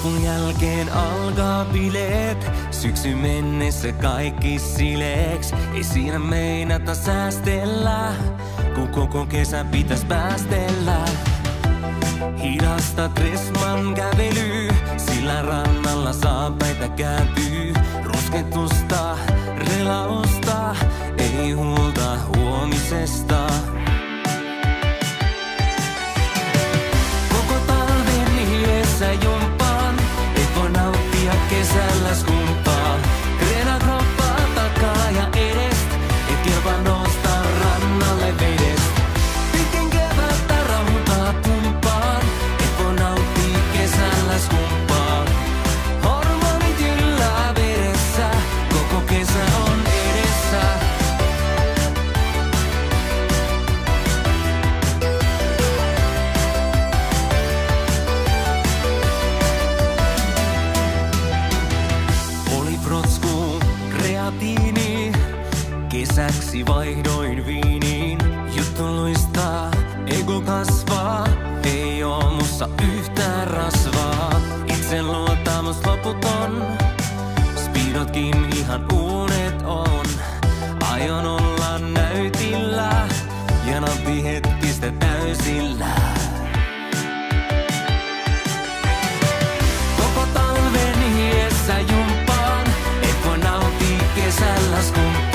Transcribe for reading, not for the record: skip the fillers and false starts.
Lopun jälkeen alkaa bileet, syksy mennessä kaikki sileeks. Ei siinä meinata säästellä, kun koko kesä pitäis päästellä. Hidasta Tresman kävely, sillä rannalla saapäitä kääntyy. Rusketusta, relausta, ei huolta huomisesta. Koko talven yhdessä jumpaan, et voi nauttia kesällä skumpaa. Kreena kroppaa takaa ja edest, et kelpaa nostaa rannalle vedest. Pitkin kevättä rautaa pumpaan, et voi nauttia kesällä skumpaa. Hormonit yllää veressä, koko kesä on edessä. Oli protsku, kreatiini, kesäksi vaihdoin viiniin. Juttu luistaa, ego kasvaa, ei oo mussa yhtään rasvaa. Itse luottamus loputon, speedotkin ihan uudet on. Aion olla näytillä ja nauttii hetkistä täysillä. Koko talven hiessä jumpaan, et voi nauttia kesällä skumpaan.